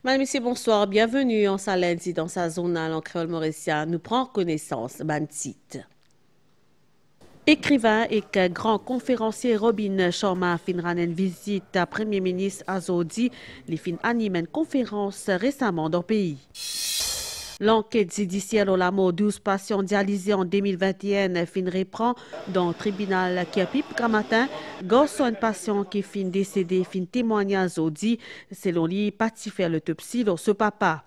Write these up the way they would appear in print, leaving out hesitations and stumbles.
Madame, Monsieur, bonsoir. Bienvenue en sa lundi dans sa zone en créole mauricien. Nous prenons connaissance ban titre. Écrivain et grand conférencier Robin Sharma fin une visite à Premier ministre Azodi. Il fin anime une conférence récemment dans le pays. L'enquête judiciaire au Lamo 12 patients dialysés en 2021 fin reprend dans le tribunal qui a pip matin. Garçon un patient qui fin décédé fin témoigner à Zodi. Selon lui, parti faire l'autopsie dans ce papa.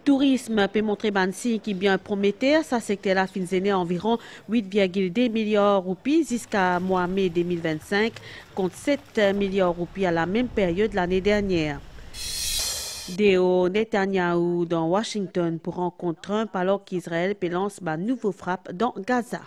Tourisme peut montrer Bansi qui bien prometteur. Ça secteur la fin d'année environ 8,2 milliards de roupies jusqu'à mois mai 2025 contre 7 milliards de roupies à la même période l'année dernière. Deo Netanyahu dans Washington pour rencontrer Trump alors qu'Israël lance une nouvelle frappe dans Gaza.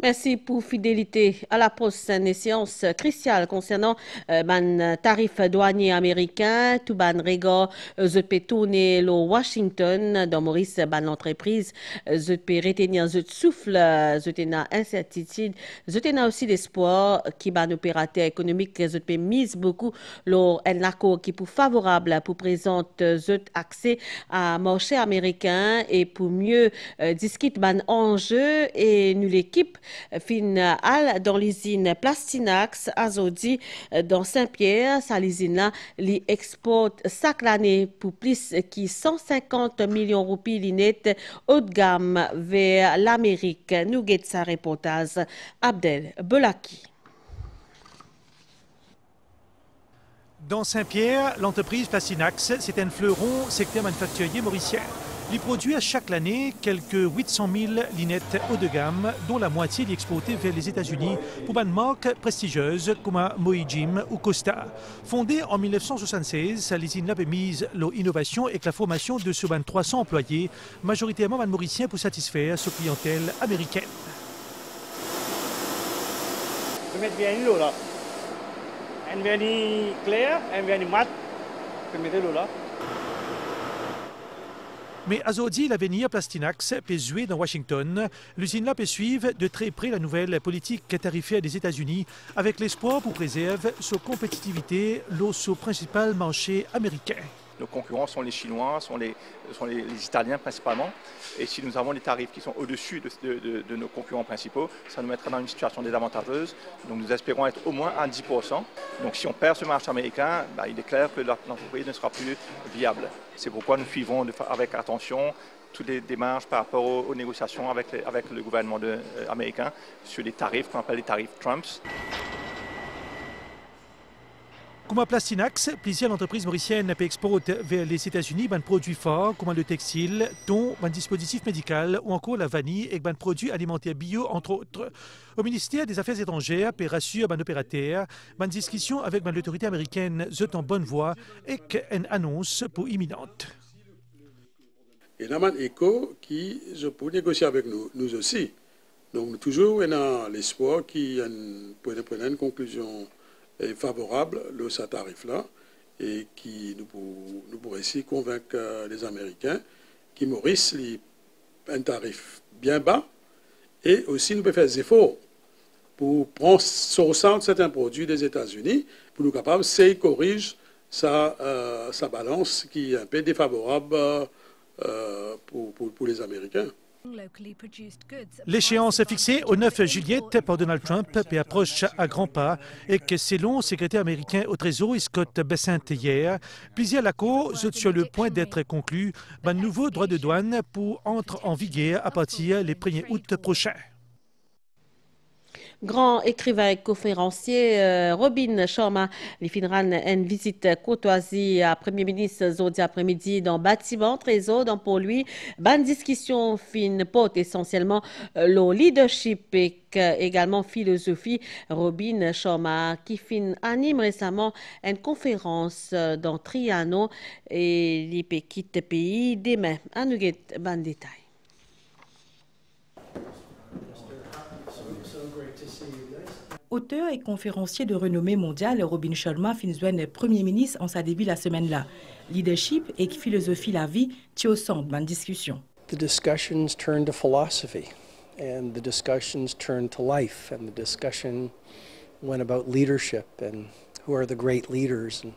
Merci pour fidélité à la prochaine séance cruciale concernant ban tarif douanier américain, tout ban regard je peux tourner le Washington dans Maurice ban l'entreprise, je peux retenir je souffle, je tenais incertitude, je tenais aussi l'espoir qui ban opérateur économique, je peux mise beaucoup un accord qui pour favorable pour présenter je accès à marché américain et pour mieux discuter ban enjeu et nous l'équipe final dans l'usine Plastinax Azodi dans Saint-Pierre. Sa l'usine là, li exporte chaque année pour plus que 150 millions de roupies linettes haut de gamme vers l'Amérique. Nous guette sa reportage Abdel Belaki. Dans Saint-Pierre, l'entreprise Plastinax, c'est un fleuron secteur manufacturier mauricien. Il produit à chaque année quelques 800 000 linettes haut de gamme, dont la moitié est exportée vers les États-Unis pour une marque prestigieuse comme Moe-Jim ou Costa. Fondée en 1976, l'usine a mise l'innovation et la formation de ce 300 employés, majoritairement mauriciens pour satisfaire sa clientèle américaine. Je vais mettre bien l'eau là. Elle vient claire, elle vient mat. Je vais mettre l'eau là. Mais Azodi, l'avenir Plastinax, peut jouer dans Washington. L'usine-là peut suivre de très près la nouvelle politique tarifaire des États-Unis avec l'espoir pour préserver sa compétitivité lors du principal marché américain. Nos concurrents sont les Chinois, sont les Italiens principalement. Et si nous avons des tarifs qui sont au-dessus de nos concurrents principaux, ça nous mettra dans une situation désavantageuse. Donc nous espérons être au moins à 10%. Donc si on perd ce marché américain, il est clair que l'entreprise ne sera plus viable. C'est pourquoi nous suivons avec attention toutes les démarches par rapport aux négociations avec le gouvernement américain sur les tarifs qu'on appelle les tarifs Trumps. Comme à Plastinax, plusieurs entreprises mauriciennes exportent vers les États-Unis des produits forts comme le textile, thon, un dispositif médical ou encore la vanille et des produits alimentaires bio, entre autres. Au ministère des Affaires étrangères, pour rassurer les opérateurs, une discussion avec l'autorité américaine est en bonne voie et une annonce pour imminente. Et là, il y a un écho qui peut négocier avec nous aussi. Donc, toujours, on a l'espoir qu'il peut prendre une conclusion favorable à ce tarif-là et qui nous pourrait aussi convaincre les Américains qui Maurice un tarif bien bas et aussi nous pouvons faire des efforts pour prendre sur certains produits des États-Unis pour nous capables de corriger sa balance qui est un peu défavorable pour les Américains. L'échéance est fixée au 9 juillet par Donald Trump et approche à grands pas et que selon le secrétaire américain au Trésor Scott Bessent hier, plusieurs accords sont sur le point d'être conclus, un nouveau droit de douane pour entrer en vigueur à partir du 1er août prochain. Grand écrivain et conférencier Robin Sharma, il finira une visite courtoisie à Premier ministre Zodi après-midi dans le bâtiment Trésor. Donc pour lui, bonne discussion fin porte essentiellement le leadership et également philosophie. Robin Sharma qui anime récemment une conférence dans Triano et il peut quitter le pays demain. À nous bon détail. Auteur et conférencier de renommée mondiale, Robin Sharma finit Premier ministre en sa début la semaine-là. Leadership et philosophie la vie, tu au centre de la discussion. The discussions turn to philosophy, and the discussions turn to life, and the discussion went about leadership and who are the great leaders. And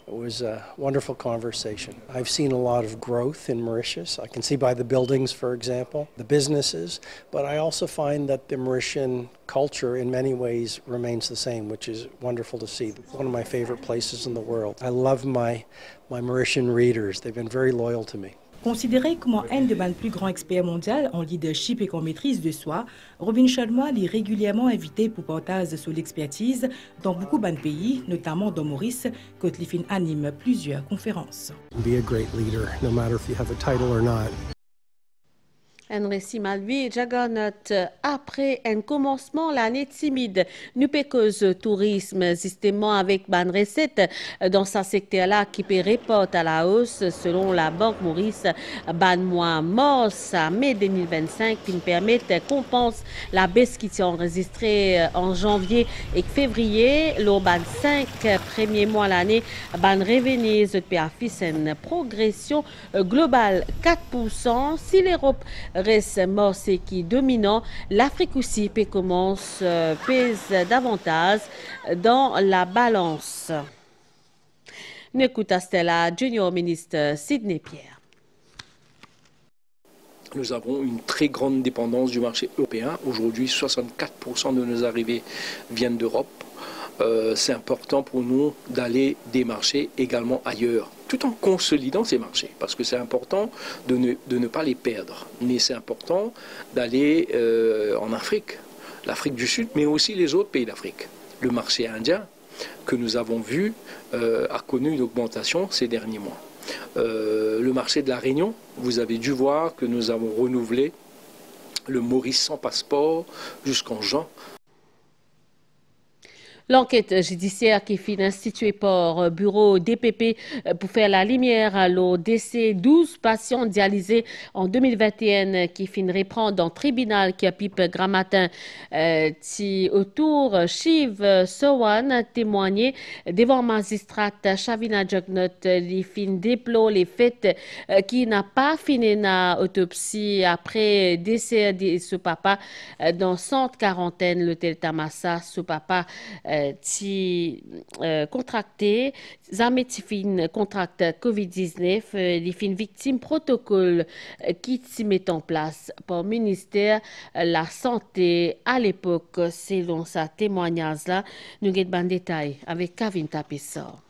It was a wonderful conversation. I've seen a lot of growth in Mauritius. I can see by the buildings, for example, the businesses, but I also find that the Mauritian culture in many ways remains the same, which is wonderful to see. One of my favorite places in the world. I love my Mauritian readers. They've been very loyal to me. Considéré comme un des plus grands experts mondiaux en leadership et en maîtrise de soi, Robin Sharma est régulièrement invité pour partager sur l'expertise dans beaucoup de pays, notamment dans Maurice, que Tlifin anime plusieurs conférences. Be a great leader, no matter if you have a title or not. Un récit malvi, Jagannath, après un commencement l'année timide, nous pécose tourisme, justement avec ban recette dans ce secteur-là qui peut reporter à la hausse selon la Banque Maurice, ban mois mars à mai 2025 qui nous permet de compenser la baisse qui s'est enregistrée en janvier et février, le ban 5 premiers mois l'année, ban revenu peut afficher une progression globale 4%. Si l'Europe reste morse qui dominant, l'Afrique aussi pèse davantage dans la balance. Nous écoutons Stella, Junior Ministre Sidney Pierre. Nous avons une très grande dépendance du marché européen. Aujourd'hui, 64% de nos arrivées viennent d'Europe. C'est important pour nous d'aller démarcher également ailleurs, tout en consolidant ces marchés, parce que c'est important de ne pas les perdre. Mais c'est important d'aller en Afrique, l'Afrique du Sud, mais aussi les autres pays d'Afrique. Le marché indien, que nous avons vu, a connu une augmentation ces derniers mois. Le marché de la Réunion, vous avez dû voir que nous avons renouvelé le Maurice sans passeport jusqu'en juin. L'enquête judiciaire qui fut instituée par bureau DPP pour faire la lumière à l'au décès 12 patients dialysés en 2021 qui fin reprendre dans le tribunal qui a pipe grand matin autour Shiv Sowan témoigné devant magistrat Shavina Jagannath les fin déplore les faits qui n'a pas fini na autopsie après décès de ce papa dans centre quarantaine l'hôtel Tamassa ce papa contracté, jamais fin contract COVID-19, les fin victimes protocole qui s'y met en place par le ministère la santé à l'époque, selon sa témoignage là, nous avons des détails avec Kevin Tapissor.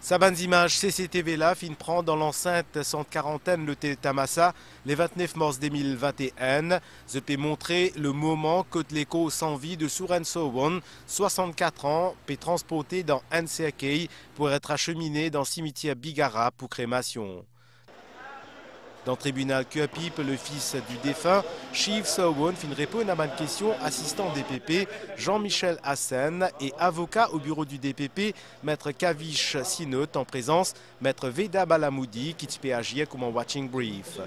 Sa bande images CCTV là fin prend dans l'enceinte centre quarantaine le Tamassa les 29 mars 2021. Je peux montrer le moment que l'écho sans vie de Suren Sowon, 64 ans, peut transporter dans NCK pour être acheminé dans le cimetière Bigara pour crémation. Dans le tribunal Kuapip, le fils du défunt, Shiv Sowon fin répondre à ma question assistant DPP Jean-Michel Hassen et avocat au bureau du DPP, maître Kavish Sinot en présence, maître Veda Balamoudi qui peut agir comme en watching brief.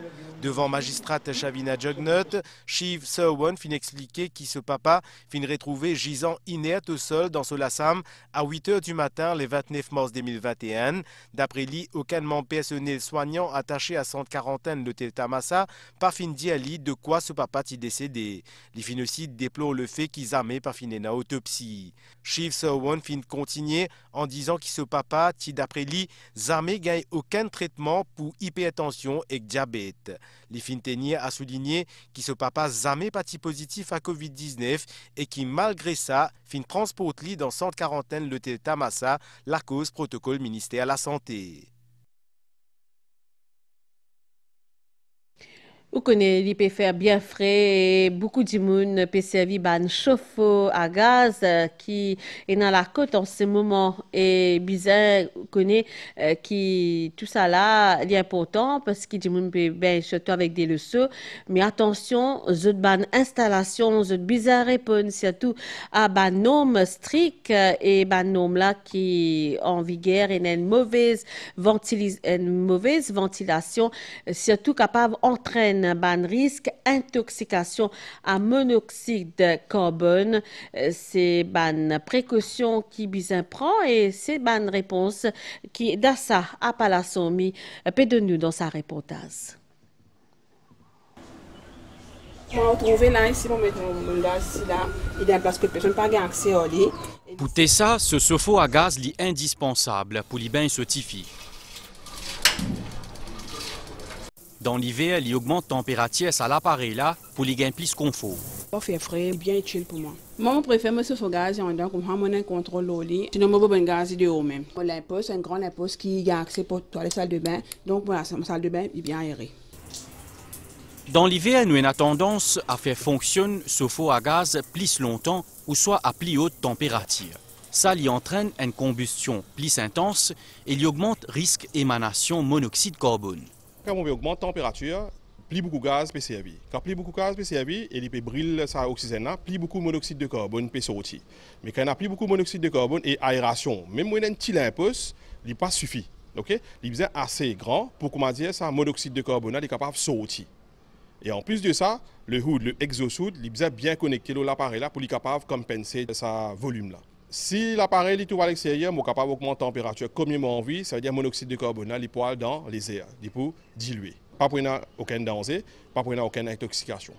Devant magistrate Shavina Jagannath, Shiv Sowon fin expliquer qui ce papa fin retrouvé gisant inerte au sol dans ce lassam à 8 h du matin le 29 mars 2021. D'après lui, aucun membre personnel soignant attaché à 140 le Tamassa, pas fin dit de quoi ce papa est décédé. Les fin aussi déplorent le fait qu'ils amaient pas fin na autopsie. Shiv Sowon fin continuer en disant que ce papa, d'après lui, jamais gagne aucun traitement pour hypertension et diabète. Les fin tenir a souligné que ce papa jamais parti positif à Covid-19 et qui malgré ça fin transporte lui dans centre quarantaine le Tamassa, la cause protocole ministère de la santé. Vous connaissez, il peut faire bien frais et beaucoup de monde peut servir ban chauffe-eau à gaz qui est dans la côte en ce moment et bizarre connaît qui tout ça là est important parce que du monde peut bien surtout avec des leçons mais attention aux ban installation aux bizarre répondre surtout à ban norme strict et ban norme là qui en vigueur et une mauvaise ventilation surtout capable entraîne ban risque intoxication à monoxyde de carbone. C'est ban précaution qui bizin prend et c'est ban réponse qui Dassa Apalasomi peut donner dans sa reportage. On va retrouver là, ici, on va mettre mon gaz ici, là. Il y a une place que personne n'a pas accès à lui. Pour Tessa, ce chauffe-eau à gaz est indispensable pour les bains certifiés. Dans l'hiver, il augmente la température à l'appareil là pour les gagner plus confort. Ça fait frais, bien utile pour moi. Moi, je préfère me chauffer au gaz, donc on a un contrôle au lit. Sinon, je vais gaz de haut même. L'impôt, c'est un grand impôt qui a accès pour les salles de bain. Donc, voilà, ma salle de bain est bien aérée. Dans l'hiver, nous avons tendance à faire fonctionner ce chauffe-eau à gaz plus longtemps ou soit à plus haute température. Ça lui entraîne une combustion plus intense et il augmente le risque d'émanation monoxyde de carbone. Quand on augmente la température, plus beaucoup de gaz peut servir. Quand plus beaucoup de gaz peut servir, et il peut brûler ça oxygène là, plus beaucoup de monoxyde de carbone peut sortir. Mais quand il y a plus beaucoup de monoxyde de carbone et aération, même si on a un petit impulse, il n'est pas suffit. Okay? Il est assez grand pour comment dire ça, monoxyde de carbone est capable de sortir. Et en plus de ça, le hood, le exhaust il est bien connecté à l'appareil là pour être capable de compenser sa volume là. Si l'appareil est tout à l'extérieur, on est capable d'augmenter la température comme il m'a envie, ça veut dire que le monoxyde de carbone il poil dans les airs, il peut diluer. Pas pour aucun danger, pas pour aucune intoxication.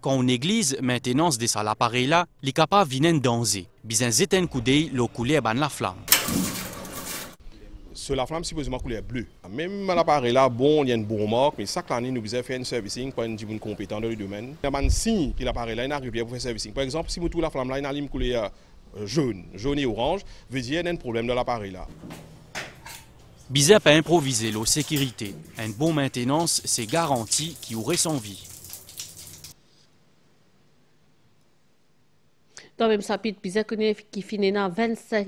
Quand on néglige la maintenance de cet appareil là, il est capable de venir danger. Besoin d'éteindre un coup d'œil, l'eau couler à la flamme. Sur la flamme, supposément couleur bleue. Même l'appareil là, bon, il y a une bonne marque, mais chaque année, nous devons faire un servicing pour une compétence dans le domaine. Il y a un signe que l'appareil là, il arrive pour faire servicing. Par exemple, si vous trouvez la flamme là, il a une couleur jaune et orange, veut dire qu'il y a un problème dans l'appareil là. Bizarre pas improviser la sécurité. Une bonne maintenance, c'est garanti qu'il aurait son vie. Dans le même chapitre, bizarre qui finit dans 25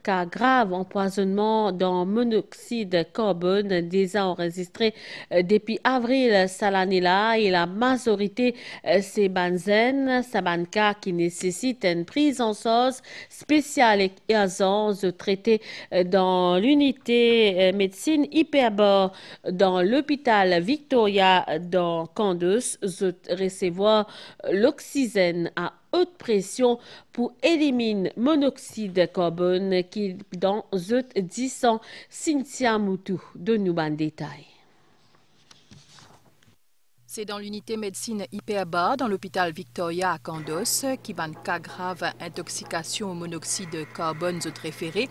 cas graves empoisonnement dans monoxyde de carbone déjà enregistrés depuis avril cette année-là et la majorité c'est benzène, c'est cas qui nécessite une prise en charge spéciale et urgence traitée dans l'unité médecine hyperbore dans l'hôpital Victoria dans Candos, recevoir l'oxygène à haute pression pour éliminer monoxyde de carbone qui dans 10 ans Cynthia Moutou de nous en détail. C'est dans l'unité médecine hyperbare dans l'hôpital Victoria à Candos qui ban cas grave intoxication au monoxyde de carbone référé.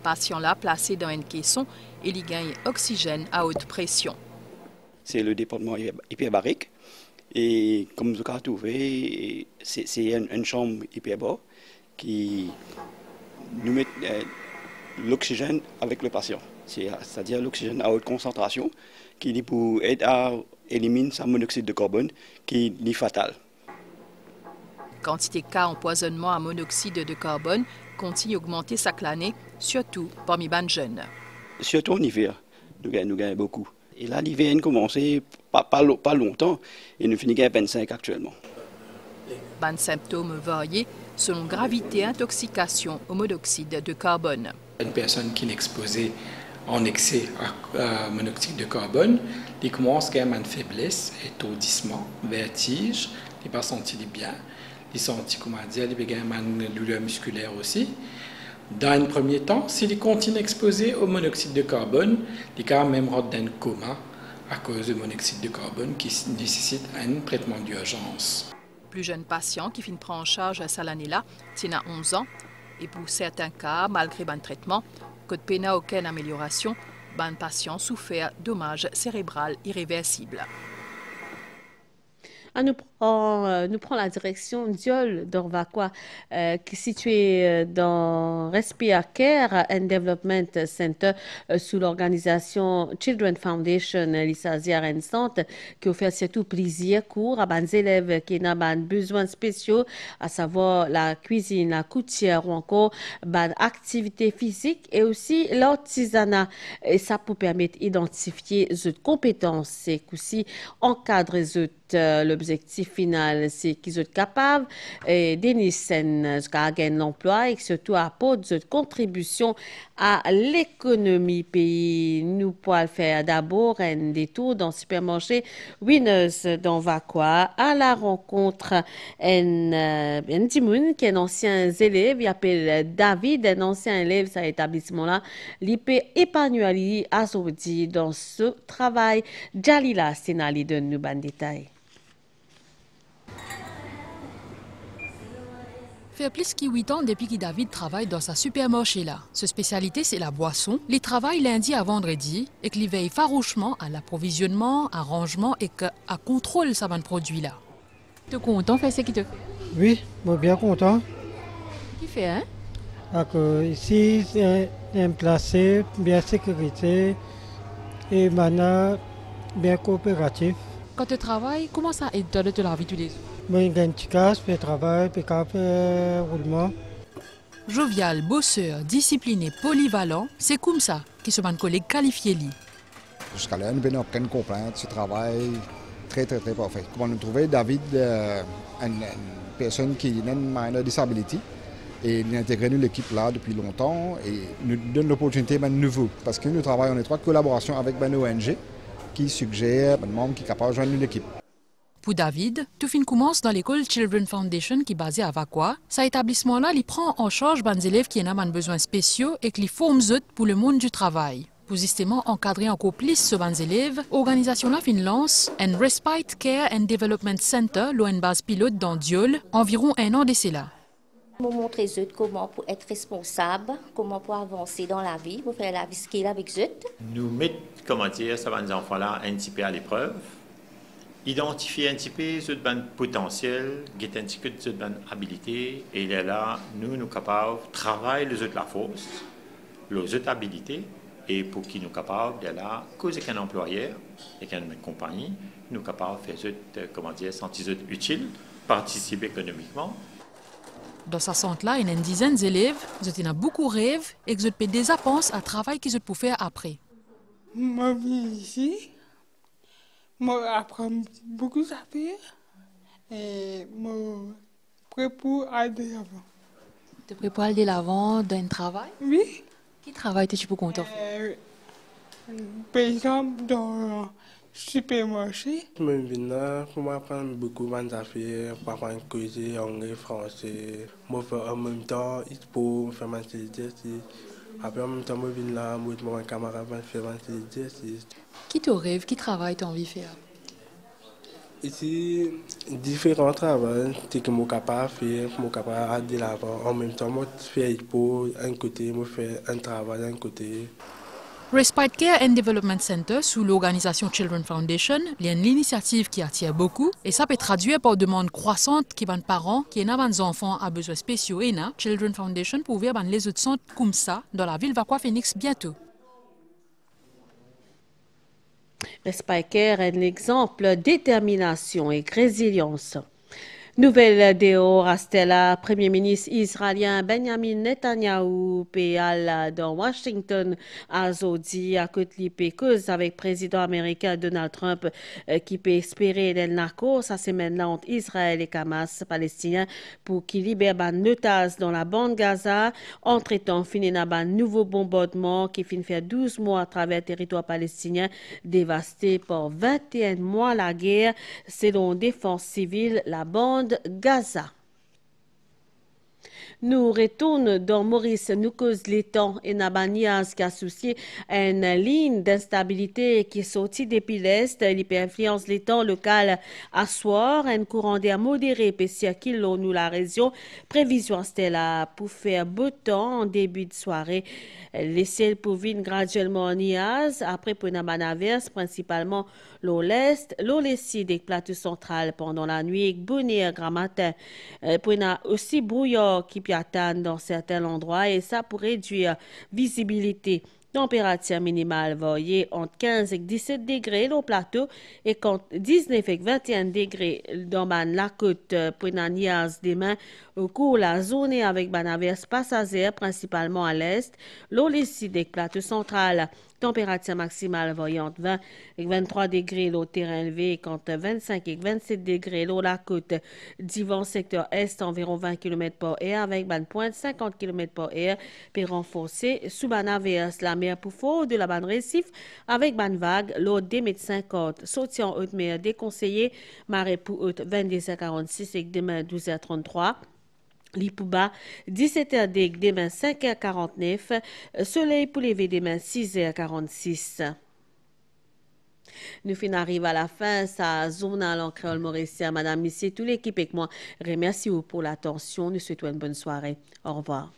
Patient là placé dans une caisson et il gagne oxygène à haute pression. C'est le département hyperbarique. Et comme vous avez trouvé, c'est une chambre hyperbare qui nous met l'oxygène avec le patient. C'est-à-dire l'oxygène à haute concentration qui est pour aider à éliminer ce monoxyde de carbone qui est fatal. Quantité de cas empoisonnement à monoxyde de carbone continue d'augmenter chaque année, surtout parmi les jeunes. Surtout en hiver, nous gagnons beaucoup. Et là, l'hiver a commencé pas longtemps et nous finissons à 25 actuellement. Les symptômes varient selon gravité intoxication au monoxyde de carbone. Une personne qui est exposée en excès à monoxyde de carbone, il commence à avoir une faiblesse, étourdissement, vertige, il ne pas sentir bien, il sentit comment dire, il a une douleur musculaire aussi. Dans un premier temps, s'il continue exposé au monoxyde de carbone, il peut même rentrer dans un coma à cause du monoxyde de carbone qui nécessite un traitement d'urgence. Plus jeune patient qui finit prendre en charge cette année-là, il a 11 ans, et pour certains cas, malgré un traitement, que de peine à aucune amélioration, un patient souffert dommages cérébraux irréversibles. Nous prend la direction d'Yol d'Orvaquois, qui est située dans Respire Care and Development Center sous l'organisation Children Foundation Lissazia Rensante, qui offre surtout plaisir cours à des élèves qui ont besoins spéciaux, à savoir la cuisine, la coutière ou encore des activités physiques et aussi l'artisanat. Et ça pour permettre d'identifier les compétences et aussi encadrer l'objectif final, c'est qu'ils soient capables de gagner l'emploi et surtout apporter de contribution à l'économie pays. Nous pouvons faire d'abord un détour dans le supermarché Winners dans Vakwa à la rencontre un timoun qui est un ancien élève, il s'appelle David, un ancien élève de cet établissement-là. Il peut épanouir à Saudi dans ce travail. Jalila Senali donne nous un détail. Fait plus que 8 ans depuis que David travaille dans sa supermarché là. Sa spécialité, c'est la boisson. Il travaille lundi à vendredi et qu'il veille farouchement à l'approvisionnement, à rangement et à contrôle de sa bande produit là. Tu es content, fait ce qu'il te fait? Oui, moi bien content. Qui fait, hein? Ici, c'est bien placé, bien sécurité et maintenant bien coopératif. Quand tu travailles, comment ça aide de la vie tous les jours? Moi, j'ai un petit casse, puis travail, puis roulement. Jovial, bosseur, discipliné, polyvalent, c'est comme ça que ce man collègue qualifié lui. Jusqu'à là, nous n'avons aucune complainte, ce travail très parfait. Comme on a trouvé David, une personne qui a une minor disability, et il a intégré l'équipe là depuis longtemps et nous donne l'opportunité de nouveau parce que nous travaillons en étroite collaboration avec une ONG qui suggère un membre qui est capable de joindre l'équipe. Pour David, tout fin commence dans l'école Children Foundation qui est basée à Vakwa. Cet établissement-là, il prend en charge les élèves qui ont besoin spéciaux et qui forme pour le monde du travail. Pour justement encadrer encore plus ces élèves, l'organisation-là lance un Respite Care and Development Center, l'une base pilote dans Diol, environ un an de cela. Nous montrer comment pour être responsable, comment pour avancer dans la vie, pour faire la vie scale avec eux. Nous mettons, comment dire, ces enfants-là un petit peu à l'épreuve, identifier un petit peu ce potentiel, guetter un petit peu de habilité, et là, nous sommes capables de travailler les autres la force, les autres habilités, et pour qu'ils nous capables de là, causer qu'un employeur et qu'une compagnie, nous capables de faire, comment dire, sentir utile, participer économiquement. Dans sa centre-là, il y a une dizaine d'élèves, ils ont beaucoup de rêves et ils ont des appenses à travail qu'ils peuvent faire après. Moi, je viens ici, moi, apprends beaucoup d'affaires et moi, prêt pour aller de l'avant. Tu es prêt pour aller de l'avant dans un travail? Oui. Qui travail es-tu pour content? Par exemple, dans supermarché. Je viens là pour apprendre beaucoup d'affaires, pour apprendre à causer anglais, français. Moi, en même temps, il faut faire mon exercice. Après, en même temps, je viens là, moi, mon camarade va faire mon exercice. Qui te rêve, qui travail tu as envie de faire? Ici, différents travaux, c'est que je suis capable de faire, je suis capable de l'avant. En même temps, je fais pour un côté, je fais un travail d'un côté. Respite Care and Development Center, sous l'organisation Children Foundation, il y a une initiative qui attire beaucoup et ça peut traduire par demande croissante qui va de parents qui ont des enfants à besoins spéciaux et Children Foundation pour ouvrir les autres centres comme ça dans la ville Vakwa Phoenix bientôt. Respite Care est un exemple de détermination et résilience. Nouvelle de Rastella, Premier ministre israélien Benjamin Netanyahu péal dans Washington a dit à côté cause avec président américain Donald Trump qui peut espérer l'accord sa semaine-là entre Israël et Hamas palestinien pour qu'il libère ban otages dans la bande Gaza. Entre-temps, fini na ban nouveau bombardement qui finit faire 12 mois à travers le territoire palestinien dévasté par 21 mois la guerre selon Défense civile la bande Gaza. Nous retournons dans Maurice, nous cause les temps et Nabanias qui associé à une ligne d'instabilité qui est sortie depuis l'Est. Il peut influencer les temps locaux à soir, un courant d'air modéré peut circuler nous la région. Prévision Stella pour faire beau temps en début de soirée. Les ciels pour venir graduellement en nuages, après pour une averse, principalement l'Est, l'Ouest des plateaux centrales pendant la nuit, bonheur grand matin. Pour une aussi brouillard qui peut atteindre dans certains endroits et ça pour réduire visibilité. Température minimale variée entre 15 et 17 degrés au plateau et contre 19 et 21 degrés dans la côte pour une nuage demain au cours de la zone avec une averse passagère principalement à l'est, l'Ouest des plateaux centrales. Température maximale voyante 20 et 23 degrés l'eau terrain élevé, contre 25 et 27 degrés l'eau la côte d'Yvon secteur est environ 20 km par heure avec ban pointe 50 km par heure puis renforcé sous ban averse la mer pour fort de la ban récif avec ban vague l'eau des mètres 50 sorti en haute mer déconseillé marée pour haute 22h46 et demain 12h33. Lipouba, 17h demain 5h49, soleil pour lever demain 6h46. Nous finissons arrive à la fin, ça journal en créole mauricien. Madame, Monsieur, toute l'équipe avec moi, remercie vous pour l'attention. Nous souhaitons une bonne soirée. Au revoir.